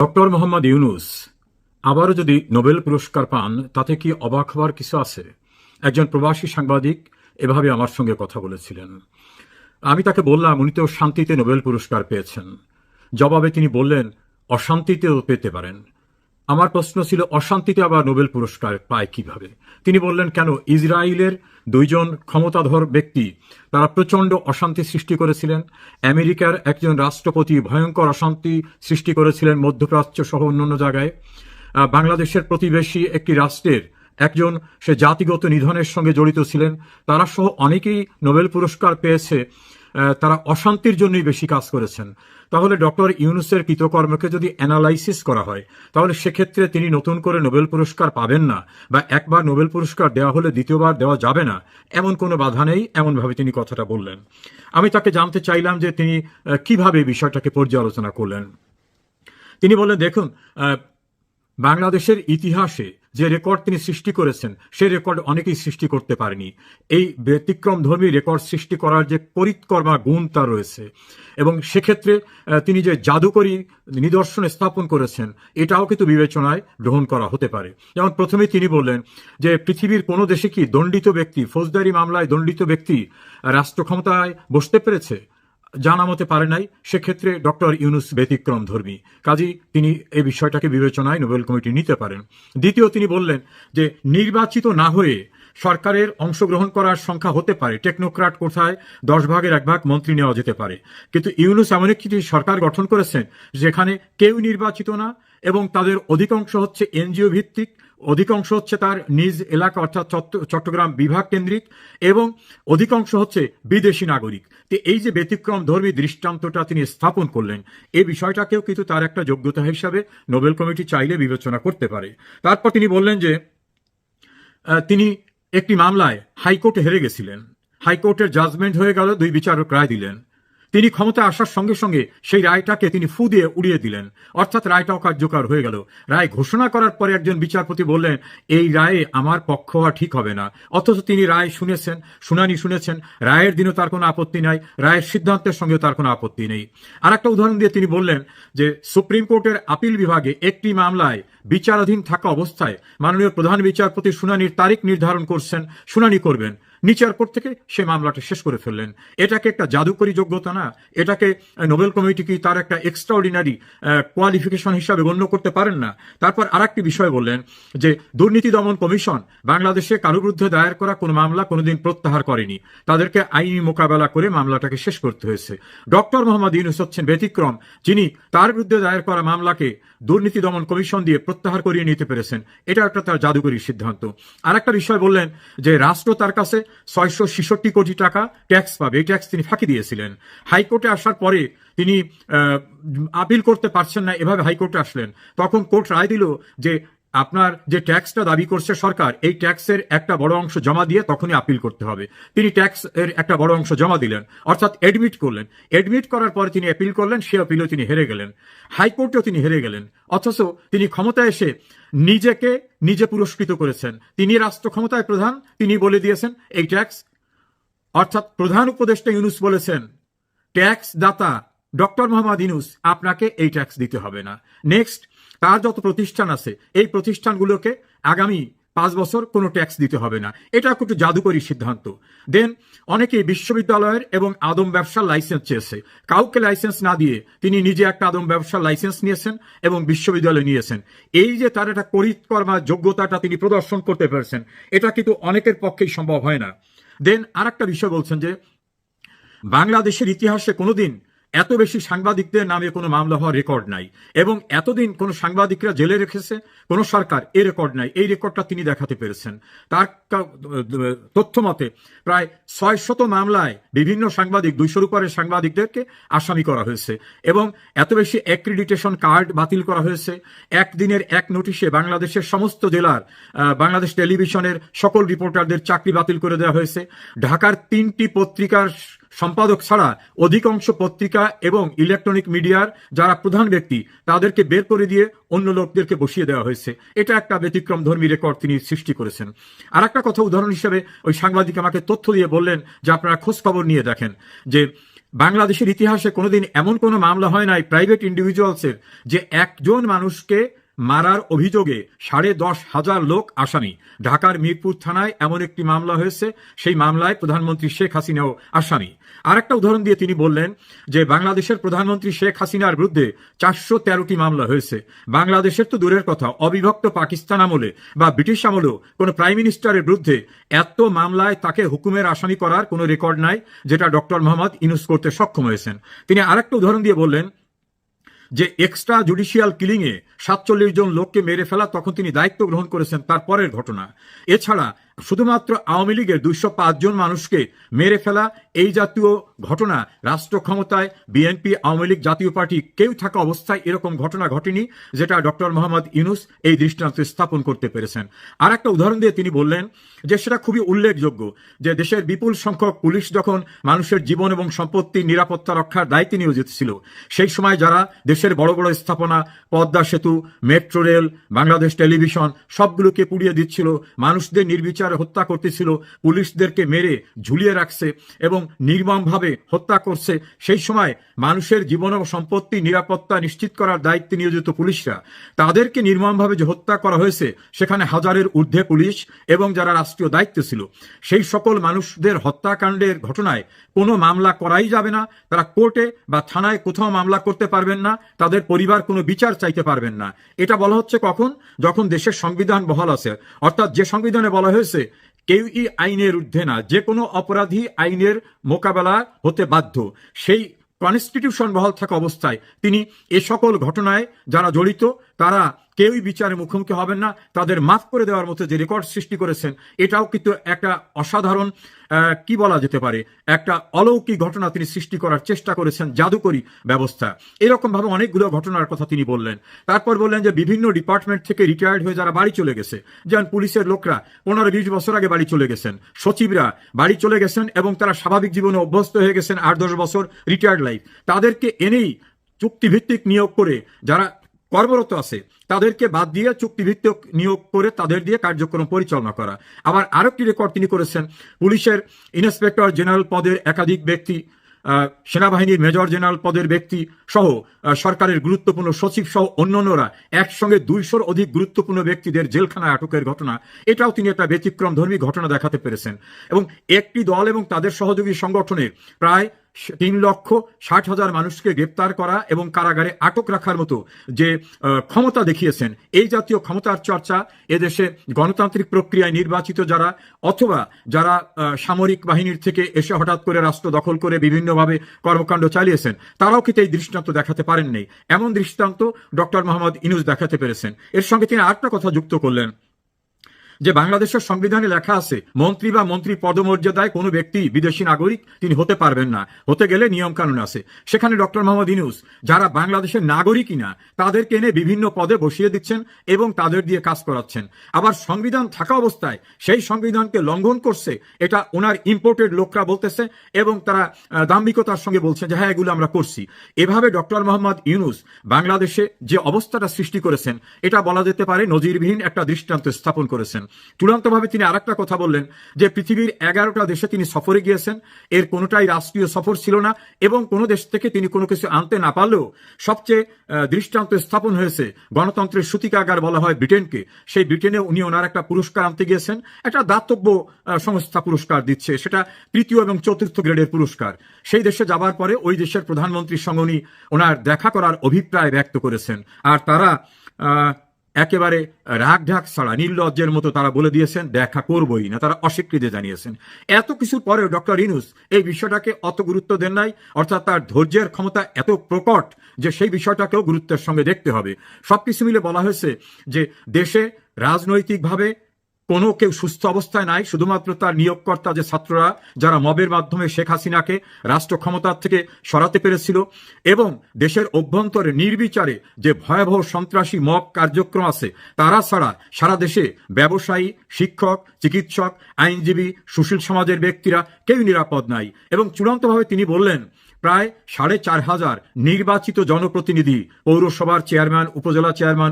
Doctor Mohammad Yunus আবারও যদি Nobel পুরস্কার পান তাতে কি অবাক হওয়ার কিছু আছে? একজন প্রবাসী সাংবাদিক এভাবে আমার সঙ্গে কথা বলেছিলেন। আমি তাকে বললাম, উনি তো শান্তিতে নোবেল পুরস্কার পেয়েছেন। জবাবে তিনি বললেন, অশান্তিতেও পেতে পারেন। আমার প্রশ্ন ছিল, অশান্তিতে আবার নোবেল পুরস্কার পায় কিভাবে? তিনি বললেন, কেন, ইসরায়েলের দুইজন ক্ষমতাধর ব্যক্তি তারা প্রচণ্ড অশান্তি সৃষ্টি করেছিলেন। আমেরিকার একজন রাষ্ট্রপতি ভয়ঙ্কর অশান্তি সৃষ্টি করেছিলেন মধ্যপ্রাচ্য সহ অন্যান্য জায়গায়। বাংলাদেশের প্রতিবেশী একটি রাষ্ট্রের একজন, সে জাতিগত নিধনের সঙ্গে জড়িত ছিলেন। তারা সহ অনেকেই নোবেল পুরস্কার পেয়েছে, তারা অশান্তির জন্যই বেশি কাজ করেছেন। তাহলে ডক্টর ইউনূসের কৃতকর্মকে যদি অ্যানালাইসিস করা হয়, তাহলে সেক্ষেত্রে তিনি নতুন করে নোবেল পুরস্কার পাবেন না, বা একবার নোবেল পুরস্কার দেওয়া হলে দ্বিতীয়বার দেওয়া যাবে না, এমন কোনো বাধা নেই, এমনভাবে তিনি কথাটা বললেন। আমি তাকে জানতে চাইলাম যে তিনি কিভাবে বিষয়টাকে পর্যালোচনা করলেন। তিনি বললেন, দেখুন, বাংলাদেশের ইতিহাসে যে রেকর্ড তিনি সৃষ্টি করেছেন, সেই রেকর্ড অনেকেই সৃষ্টি করতে পারেনি। এই ব্যতিক্রমধর্মী রেকর্ড সৃষ্টি করার যে পরিকর্মা গুণ তার রয়েছে, এবং সেক্ষেত্রে তিনি যে জাদুকরী নিদর্শন স্থাপন করেছেন, এটাও কিন্তু বিবেচনায় গ্রহণ করা হতে পারে। যেমন প্রথমে তিনি বললেন যে পৃথিবীর কোনো দেশে কি দণ্ডিত ব্যক্তি, ফৌজদারি মামলায় দণ্ডিত ব্যক্তি রাষ্ট্র ক্ষমতায় বসতে পেরেছে? জানা মতে পারে নাই। সেক্ষেত্রে ডক্টর ইউনূস ব্যতিক্রম ধর্মী, কাজেই তিনি এই বিষয়টাকে বিবেচনায় নোবেল কমিটি নিতে পারেন। দ্বিতীয়, তিনি বললেন যে নির্বাচিত না হয়ে সরকারের অংশগ্রহণ করার সংখ্যা হতে পারে, টেকনোক্রাট কোথায় 10 ভাগের 1 ভাগ মন্ত্রী নেওয়া যেতে পারে, কিন্তু ইউনূস এমন একটি সরকার গঠন করেছেন যেখানে কেউ নির্বাচিত না, এবং তাদের অধিকাংশ হচ্ছে এনজিও ভিত্তিক, অধিকাংশ হচ্ছে তার নিজ এলাকা অর্থাৎ চট্টগ্রাম বিভাগ কেন্দ্রিক, এবং অধিকাংশ হচ্ছে বিদেশি নাগরিক। তো এই যে ব্যতিক্রম ধর্মী দৃষ্টান্তটা তিনি স্থাপন করলেন, এই বিষয়টাকেও কিন্তু তার একটা যোগ্যতা হিসাবে নোবেল কমিটি চাইলে বিবেচনা করতে পারে। তারপর তিনি বললেন যে তিনি একটি মামলায় হাইকোর্টে হেরে গেছিলেন, হাইকোর্টের জাজমেন্ট হয়ে গেল, 2 বিচারক রায় দিলেন। তিনি ক্ষমতা আসার সঙ্গে সঙ্গে সেই রায়টাকে তিনি ফু দিয়ে উড়িয়ে দিলেন, অর্থাৎ রায়টাও কার্যকর হয়ে গেল। রায় ঘোষণা করার পরে একজন বিচারপতি বললেন, এই রায়ে আমার পক্ষ হওয়া ঠিক হবে না, অথচ তিনি রায় শুনেছেন, শুনানি শুনেছেন, রায়ের দিনও তার কোনো আপত্তি নাই, রায়ের সিদ্ধান্তের সঙ্গেও তার কোনো আপত্তি নেই। আর একটা উদাহরণ দিয়ে তিনি বললেন যে সুপ্রিম কোর্টের আপিল বিভাগে একটি মামলায় বিচারাধীন থাকা অবস্থায় মাননীয় প্রধান বিচারপতি শুনানির তারিখ নির্ধারণ করছেন, শুনানি করবেন, নিচের কোর্ট থেকে সে মামলাটা শেষ করে ফেললেন। এটাকে একটা জাদুকরী যোগ্যতা না? এটাকে নোবেল কমিটি কি তার একটা এক্সট্রাঅর্ডিনারি কোয়ালিফিকেশন হিসাবে গণ্য করতে পারেন না? তারপর আরেকটি বিষয় বললেন যে দুর্নীতি দমন কমিশন বাংলাদেশে কারো বিরুদ্ধে দায়ের করা কোনো মামলা কোনোদিন প্রত্যাহার করেনি, তাদেরকে আইনি মোকাবেলা করে মামলাটাকে শেষ করতে হয়েছে। ডক্টর মোহাম্মদ ইউনূস হচ্ছেন ব্যতিক্রম, যিনি তার বিরুদ্ধে দায়ের করা মামলাকে দুর্নীতি দমন কমিশন দিয়ে প্রত্যাহার করিয়ে নিতে পেরেছেন। এটা একটা তার জাদুকরী সিদ্ধান্ত। আর একটা বিষয় বললেন যে রাষ্ট্র তার কাছে 666 কোটি টাকা ট্যাক্স পাবে, এই ট্যাক্স তিনি ফাঁকি দিয়েছিলেন। হাইকোর্টে আসার পরে তিনি আপিল করতে পারছেন না, এভাবে হাইকোর্টে আসলেন। তখন কোর্ট রায় দিল যে আপনার যে ট্যাক্সটা দাবি করছে সরকার, এই ট্যাক্সের একটা বড় অংশ জমা দিয়ে তখনই আপিল করতে হবে। তিনি ট্যাক্স এর একটা বড় অংশ জমা দিলেন, অর্থাৎ এডমিট করলেন। এডমিট করার পরে তিনি আপিল করলেন, সে আপিলেও তিনি হেরে গেলেন, হাইকোর্টেও তিনি হেরে গেলেন। অথচ তিনি ক্ষমতায় এসে নিজেকে নিজে পুরস্কৃত করেছেন। তিনি রাষ্ট্র ক্ষমতায় প্রধান, তিনি বলে দিয়েছেন এই ট্যাক্স, অর্থাৎ প্রধান উপদেষ্টা ইউনূস বলেছেন ট্যাক্স দাতা ডক্টর মোহাম্মদ ইউনূস আপনাকে এই ট্যাক্স দিতে হবে না। নেক্সট, তার যত প্রতিষ্ঠান আছে এই প্রতিষ্ঠানগুলোকে আগামী 5 বছর কোনো ট্যাক্স দিতে হবে না। এটা একটু জাদুকরী সিদ্ধান্ত। দেন অনেকে বিশ্ববিদ্যালয়ের এবং আদম ব্যবসার লাইসেন্স চেয়েছে, কাউকে লাইসেন্স না দিয়ে তিনি নিজে একটা আদম ব্যবসার লাইসেন্স নিয়েছেন এবং বিশ্ববিদ্যালয়ে নিয়েছেন। এই যে তার একটা পরিকর্মা যোগ্যতাটা তিনি প্রদর্শন করতে পেরেছেন, এটা কিন্তু অনেকের পক্ষেই সম্ভব হয় না। দেন আর একটা বিষয় বলছেন যে বাংলাদেশের ইতিহাসে কোনোদিন এত বেশি সাংবাদিকদের নামে কোনো মামলা হওয়ার রেকর্ড নাই, এবং এতদিন কোনো সাংবাদিকরা জেলে রেখেছে কোনো সরকার, এই রেকর্ড নাই। এই রেকর্ডটা তিনি দেখাতে পেরেছেন। তার তথ্য মতে প্রায় 600 মামলায় বিভিন্ন সাংবাদিক, 200-র উপরে সাংবাদিকদেরকে আসামি করা হয়েছে, এবং এত বেশি অ্যাক্রিডিটেশন কার্ড বাতিল করা হয়েছে। একদিনের এক নোটিশে বাংলাদেশের সমস্ত জেলার বাংলাদেশ টেলিভিশনের সকল রিপোর্টারদের চাকরি বাতিল করে দেওয়া হয়েছে। ঢাকার 3টি পত্রিকার সম্পাদক ছাড়া অধিকাংশ পত্রিকা এবং ইলেকট্রনিক মিডিয়ার যারা প্রধান ব্যক্তি তাদেরকে বের করে দিয়ে অন্য লোকদেরকে বসিয়ে দেওয়া হয়েছে। এটা একটা ব্যতিক্রম ধর্মী রেকর্ড তিনি সৃষ্টি করেছেন। আর একটা কথা উদাহরণ হিসেবে ওই সাংবাদিক আমাকে তথ্য দিয়ে বললেন যে আপনারা খোঁজ খবর নিয়ে দেখেন যে বাংলাদেশের ইতিহাসে কোনোদিন এমন কোনো মামলা হয় নাই প্রাইভেট ইন্ডিভিজুয়ালসের যে একজন মানুষকে মারার অভিযোগে 10,500 লোক আসামি। ঢাকার মিরপুর থানায় এমন একটি মামলা হয়েছে, সেই মামলায় প্রধানমন্ত্রী শেখ হাসিনাও আসামি। আর একটা উদাহরণ দিয়ে তিনি বললেন যে বাংলাদেশের প্রধানমন্ত্রী শেখ হাসিনার বিরুদ্ধে 413টি মামলা হয়েছে। বাংলাদেশের তো দূরের কথা, অবিভক্ত পাকিস্তান আমলে বা ব্রিটিশ আমলেও কোনো প্রাইম মিনিস্টারের বিরুদ্ধে এত মামলায় তাকে হুকুমের আসামি করার কোনো রেকর্ড নাই, যেটা ডক্টর মোহাম্মদ ইউনূস করতে সক্ষম হয়েছেন। তিনি আরেকটা উদাহরণ দিয়ে বললেন যে এক্সট্রা জুডিশিয়াল কিলিং এ 47 জন লোককে মেরে ফেলা, তখন তিনি দায়িত্ব গ্রহণ করেছেন তার পরের ঘটনা। এছাড়া শুধুমাত্র আওয়ামী লীগের 205 জন মানুষকে মেরে ফেলা, এই জাতীয় ঘটনা রাষ্ট্র ক্ষমতায় বিএনপি, আওয়ামী লীগ, জাতীয় পার্টি কেউ থাকা অবস্থায় এরকম ঘটনা ঘটেনি, যেটা ডক্টর মোহাম্মদ ইউনূস এই দৃষ্টান্ত স্থাপন করতে পেরেছেন। আর একটা উদাহরণ দিয়ে তিনি বললেন যে সেটা খুবই উল্লেখযোগ্য যে দেশের বিপুল সংখ্যক পুলিশ যখন মানুষের জীবন এবং সম্পত্তির নিরাপত্তা রক্ষার দায়িত্বে নিয়োজিত ছিল, সেই সময় যারা দেশের বড় বড় স্থাপনা, পদ্মা সেতু, মেট্রো রেল, বাংলাদেশ টেলিভিশন সবগুলোকে পুড়িয়ে দিচ্ছিল, মানুষদের নির্বিচারে হত্যা করতেছিল, পুলিশদেরকে মেরে ঝুলিয়ে রাখছে এবং নির্মমভাবে হত্যা করছে, সেই সময় মানুষের জীবন ও সম্পত্তি নিরাপত্তা নিশ্চিত করার দায়িত্বে নিয়োজিত পুলিশরা, তাদেরকে নির্মমভাবে যে হত্যা করা হয়েছে, সেখানে হাজারের ঊর্ধ্বে পুলিশ এবং যারা রাষ্ট্রীয় দায়িত্বে ছিল, সেই সকল মানুষদের হত্যাকাণ্ডের ঘটনায় কোনো মামলা করাই যাবে না। তারা কোর্টে বা থানায় কোথাও মামলা করতে পারবেন না, তাদের পরিবার কোনো বিচার চাইতে পারবেন না। এটা বলা হচ্ছে কখন? যখন দেশের সংবিধান বহাল আছে, অর্থাৎ যে সংবিধানে বলা হয়েছে কেউই আইনের ঊর্ধ্বে না, যে কোনো অপরাধী আইনের মোকাবেলা হতে বাধ্য, সেই কনস্টিটিউশন বহাল থাকা অবস্থায় তিনি এ সকল ঘটনায় যারা জড়িত তারা কেউই বিচারের মুখোমুখি হবেন না। তাদের মাফ করে দেওয়ার মতো যে রেকর্ড সৃষ্টি করেছেন, এটাও কিন্তু একটা অসাধারণ কি বলা যেতে পারে, একটা অলৌকিক ঘটনা তিনি সৃষ্টি করার চেষ্টা করেছেন, জাদুকরী ব্যবস্থা। এরকম ভাবে অনেকগুলো ঘটনার কথা তিনি বললেন। তারপর বললেন যে বিভিন্ন ডিপার্টমেন্ট থেকে রিটায়ার্ড হয়ে যারা বাড়ি চলে গেছে, যেমন পুলিশের লোকরা 15-20 বছর আগে বাড়ি চলে গেছেন, সচিবরা বাড়ি চলে গেছেন এবং তারা স্বাভাবিক জীবনে অভ্যস্ত হয়ে গেছেন 8-10 বছর রিটায়ার্ড লাইফ, তাদেরকে এনেই চুক্তিভিত্তিক নিয়োগ করে যারা কর্মরত আছে তাদেরকে বাদ দিয়ে চুক্তিভিত্তিক নিয়োগ করে তাদের দিয়ে কার্যক্রম পরিচালনা করা। আবার আরেকটি রেকর্ড তিনি করেছেন, পুলিশের ইন্সপেক্টর জেনারেল পদের একাধিক ব্যক্তি, সেনাবাহিনীর মেজর জেনারেল পদের ব্যক্তি সহ সরকারের গুরুত্বপূর্ণ সচিব সহ অন্যান্যরা একসঙ্গে 200-র অধিক গুরুত্বপূর্ণ ব্যক্তিদের জেলখানায় আটকের ঘটনা, এটাও তিনি একটা ব্যতিক্রম ধর্মী ঘটনা দেখাতে পেরেছেন। এবং একটি দল এবং তাদের সহযোগী সংগঠনের প্রায় 3,60,000 মানুষকে গ্রেপ্তার করা এবং কারাগারে আটক রাখার মতো যে ক্ষমতা দেখিয়েছেন, এই জাতীয় ক্ষমতার চর্চা এদেশে গণতান্ত্রিক প্রক্রিয়ায় নির্বাচিত যারা অথবা যারা সামরিক বাহিনীর থেকে এসে হঠাৎ করে রাষ্ট্র দখল করে বিভিন্নভাবে কর্মকাণ্ড চালিয়েছেন, তারাও কিন্তু এই দৃষ্টান্ত দেখাতে পারেননি। এমন দৃষ্টান্ত ডক্টর মোহাম্মদ ইউনূস দেখাতে পেরেছেন। এর সঙ্গে তিনি আরেকটা কথা যুক্ত করলেন যে বাংলাদেশের সংবিধানে লেখা আছে মন্ত্রী বা মন্ত্রী পদমর্যাদায় কোনো ব্যক্তি বিদেশি নাগরিক তিনি হতে পারবেন না, হতে গেলে নিয়ম কানুন আছে। সেখানে ডক্টর মোহাম্মদ ইউনূস যারা বাংলাদেশের নাগরিকই না তাদেরকে এনে বিভিন্ন পদে বসিয়ে দিচ্ছেন এবং তাদের দিয়ে কাজ করাচ্ছেন। আবার সংবিধান থাকা অবস্থায় সেই সংবিধানকে লঙ্ঘন করছে, এটা ওনার ইম্পোর্টেড লোকরা বলতেছে এবং তারা দাম্ভিকতার সঙ্গে বলছেন যে হ্যাঁ এগুলো আমরা করছি। এভাবে ডক্টর মোহাম্মদ ইউনূস বাংলাদেশে যে অবস্থাটা সৃষ্টি করেছেন, এটা বলা যেতে পারে নজিরবিহীন একটা দৃষ্টান্ত স্থাপন করেছেন। চূড়ান্তভাবে তিনি আরেকটা কথা বললেন যে পৃথিবীর 11টা দেশে তিনি সফরে গিয়েছেন, এর কোনোটাই রাষ্ট্রীয় সফর ছিল না এবং কোনো দেশ থেকে তিনি কোনো কিছু আনতে না পারলেও সবচেয়ে দৃষ্টান্ত স্থাপন হয়েছে গণতন্ত্রের সূতিকাগার বলা হয় ব্রিটেনকে, সেই ব্রিটেনে উনি ওনার একটা পুরস্কার আনতে গিয়েছেন, একটা দাতব্য সংস্থা পুরস্কার দিচ্ছে, সেটা 3য় এবং 4র্থ গ্রেডের পুরস্কার। সেই দেশে যাবার পরে ওই দেশের প্রধানমন্ত্রীর সঙ্গে উনি ওনার দেখা করার অভিপ্রায় ব্যক্ত করেছেন, আর তারা একেবারে রাগ ঢাক ছাড়া নির্লজ্জের মতো তারা বলে দিয়েছেন দেখা করবই না, তারা অস্বীকৃতি জানিয়েছেন। এত কিছুর পরেও ডক্টর ইউনূস এই বিষয়টাকে অত গুরুত্ব দেন নাই, অর্থাৎ তার ধৈর্যের ক্ষমতা এত প্রকট যে সেই বিষয়টাকেও গুরুত্বের সঙ্গে দেখতে হবে। সবকিছু মিলে বলা হয়েছে যে দেশে রাজনৈতিকভাবে কোনো কেউ সুস্থ অবস্থায় নাই, শুধুমাত্র তার নিয়োগকর্তা যে ছাত্ররা যারা মবের মাধ্যমে শেখ হাসিনাকে রাষ্ট্র ক্ষমতার থেকে সরাতে পেরেছিল এবং দেশের অভ্যন্তরে নির্বিচারে যে ভয়াবহ সন্ত্রাসী মব কার্যক্রম আছে, তারা ছাড়া সারা দেশে ব্যবসায়ী, শিক্ষক, চিকিৎসক, আইনজীবী, সুশীল সমাজের ব্যক্তিরা কেউ নিরাপদ নাই। এবং চূড়ান্তভাবে তিনি বললেন প্রায় 4,500 নির্বাচিত জনপ্রতিনিধি, পৌরসভার চেয়ারম্যান,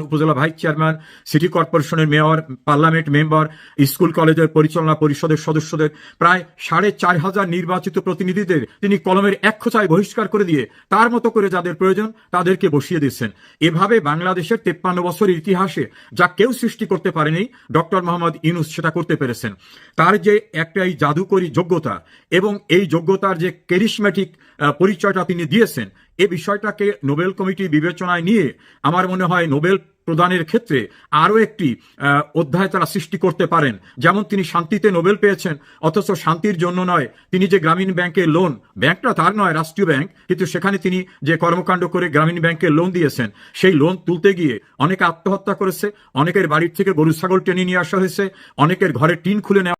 উপজেলা ভাইস চেয়ারম্যান, সিটি কর্পোরেশনের মেয়র, পার্লামেন্ট মেম্বার, স্কুল কলেজের পরিচালনা পরিষদের সদস্যদের প্রায় 4,500 নির্বাচিত প্রতিনিধিদের তিনি কলমের এক খোঁচায় বহিষ্কার করে দিয়ে তার মতো করে যাদের প্রয়োজন তাদেরকে বসিয়ে দিচ্ছেন। এভাবে বাংলাদেশের 53 বছরের ইতিহাসে যা কেউ সৃষ্টি করতে পারেনি, ডক্টর মোহাম্মদ ইউনূস সেটা করতে পেরেছেন। তার যে একটাই জাদুকরী যোগ্যতা এবং এই যোগ্যতার যে ক্যারিসম্যাটিক পরিচয়টা তিনি দিয়েছেন, এ বিষয়টাকে নোবেল কমিটি বিবেচনায় নিয়ে আমার মনে হয় নোবেল প্রদানের ক্ষেত্রে আরও একটি অধ্যায় তারা সৃষ্টি করতে পারেন। যেমন তিনি শান্তিতে নোবেল পেয়েছেন, অথচ শান্তির জন্য নয়, তিনি যে গ্রামীণ ব্যাংকের লোন, ব্যাংকটা তার নয়, রাষ্ট্রীয় ব্যাংক, কিন্তু সেখানে তিনি যে কর্মকাণ্ড করে গ্রামীণ ব্যাংকের লোন দিয়েছেন, সেই লোন তুলতে গিয়ে অনেকে আত্মহত্যা করেছে, অনেকের বাড়ির থেকে গরু ছাগল টেনে নিয়ে আসা হয়েছে, অনেকের ঘরে টিন খুলে নেওয়া